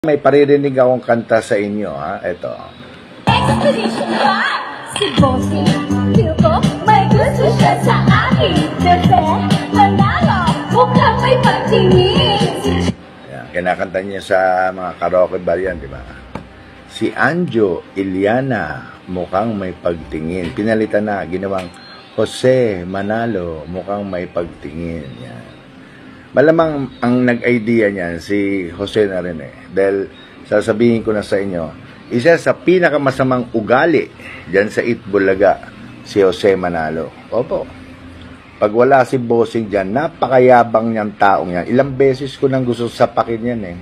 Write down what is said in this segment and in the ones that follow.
May paririnig akong kanta sa inyo, ha? Ito. Expedition ba? Si Bossy, feel ko may gusto siya sa akin. Kasi manalo, mukhang may pagtingin. Yan, kinakanta niya sa mga karaoke bar yan, di ba? Si Anjo Iliana, mukhang may pagtingin. Pinalitan na, ginawang Jose Manalo, mukhang may pagtingin. Yan. Malamang ang nag-idea niyan si Jose na rin eh. Dahil sasabihin ko na sa inyo, isa sa pinakamasamang ugali dyan sa Itbulaga, si Jose Manalo. Opo. Pag wala si Bossing dyan, napakayabang niyang taong yan. Ilang beses ko nang gusto sapakin yan eh.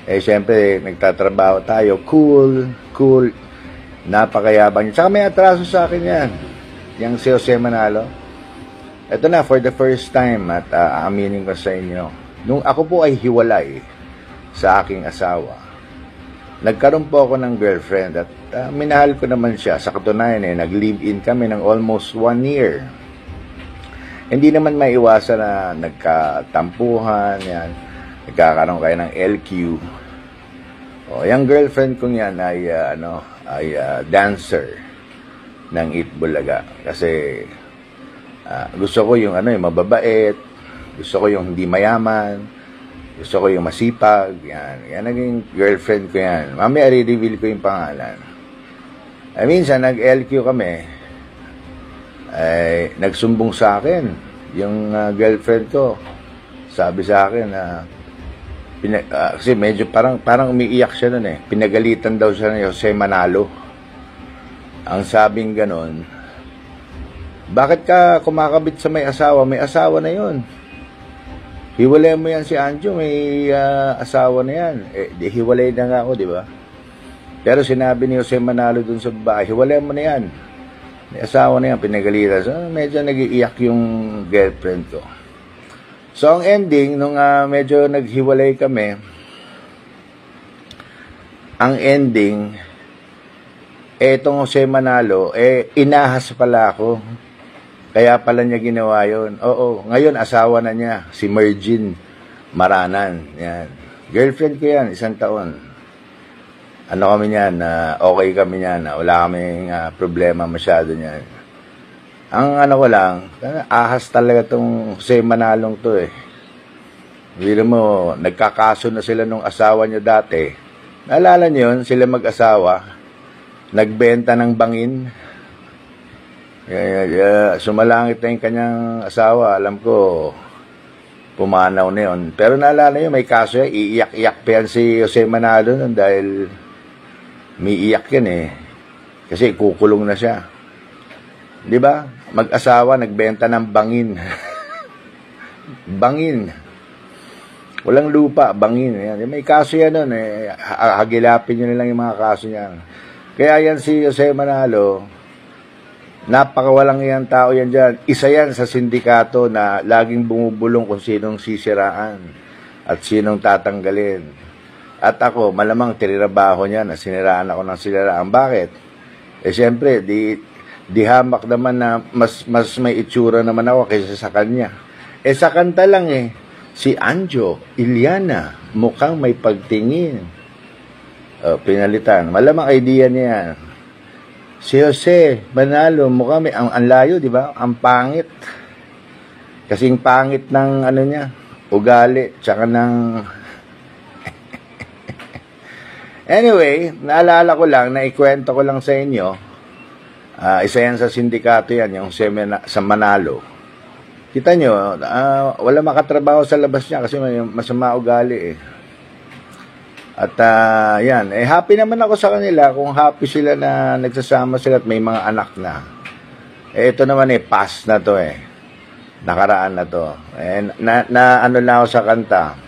Eh syempre, nagtatrabaho tayo. Cool. Napakayabang niya. Tsaka may atraso sa akin yan. Yang si Jose Manalo. Ito na, for the first time at aaminin ko sa inyo, nung ako po ay hiwalay sa aking asawa, nagkaroon po ako ng girlfriend at minahal ko naman siya. Sa katunayan nag-live-in kami ng almost 1 year. Hindi naman maiwasan na nagkatampuhan, yan, nagkakaroon kayo ng LQ. O, yung girlfriend kong yan ay, dancer ng Itbulaga. Kasi gusto ko yung mababait, gusto ko yung hindi mayaman, gusto ko yung masipag, yan naging girlfriend ko yan. Mamaya i-reveal ko yung pangalan. Ay minsan nag-LQ kami, ay nagsumbong sa akin yung girlfriend ko. Sabi sa akin kasi medyo parang umiiyak siya nun eh. Pinagalitan daw siya ni Jose Manalo. Ang sabing ganon, bakit ka kumakabit sa may asawa? May asawa na yon. Hiwalay mo yan si Anjo, may asawa na yan. Di hiwalay na nga ako, di ba? Pero sinabi ni Jose Manalo dun sa babae, hiwalay mo na yan. May asawa na yan, pinagalitan. So, medyo nag-iiyak yung girlfriend ko. So, ang ending, nung medyo naghiwalay kami, ang ending, etong Jose Manalo, inahas pala ako. Kaya pala niya ginawa yun. Oo, ngayon asawa na niya, si Mergin Maranan. Yan. Girlfriend ko yan, 1 taon. Ano kami niyan, okay kami niyan, wala kaming problema masyado niyan. Ang ko lang, ahas talaga tong Jose Manalong to eh. Biro mo, nagkakaso na sila nung asawa niya dati. Naalala niyo yun, sila mag-asawa, nagbenta ng bangin. Sumalangit na yung kanyang asawa. Alam ko, pumanaw na yun. Pero naalala nyo, may kaso yan. Iiyak-iyak pa yan si Jose Manalo nun dahil may iyak yan eh. Kasi kukulong na siya. Di ba? Mag-asawa, nagbenta ng bangin. Bangin. Walang lupa, bangin. Yan. May kaso yan nun eh. Hagilapin nyo nilang yung mga kaso niyan. Kaya yan si Jose Manalo, napakawalang yan tao yan dyan. Isa yan sa sindikato na laging bumubulong kung sinong sisiraan at sinong tatanggalin. At ako, malamang tirabaho niya na siniraan ako ng siniraan. Bakit? Siyempre, di hamak naman na mas may itsura naman ako kaysa sa kanya. Sa kanta lang si Anjo Iliana, mukhang may pagtingin. Pinalitan. Malamang idea niya yan. Si Jose Manalo, mukhang may ang layo, di ba? Ang pangit. Kasing pangit ng niya, ugali, tsaka ng Anyway, naalala ko lang, naikwento ko lang sa inyo. Isa yan sa sindikato yan, yung sa Manalo. Kita nyo, wala makatrabaho sa labas niya kasi may masama ugali eh. At yan, happy naman ako sa kanila kung happy sila na nagsasama sila at may mga anak na. Ito naman pass na to nakaraan na to. Ano lang ako sa kanta.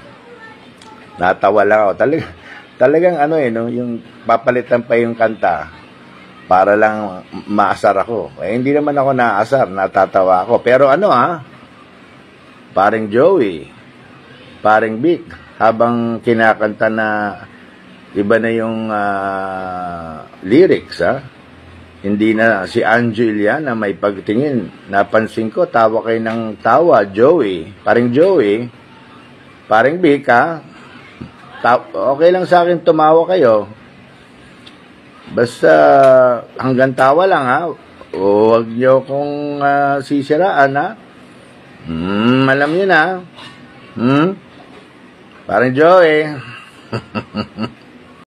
Natawa lang ako. Talagang yung papalitan pa yung kanta para lang maasar ako. Hindi naman ako naasar, natatawa ako. Pero paring Joey, paring Vic, habang kinakanta na iba na yung lyrics, hindi na si Anjo Iliana may pagtingin. Napansin ko, tawa kayo ng tawa, Joey. Paring Joey, paring Vic, Okay lang sa akin tumawa kayo. Basta hanggang tawa lang, ha. O wag nyo kong sisiraan, ha. Alam nyo na. Parang Joey.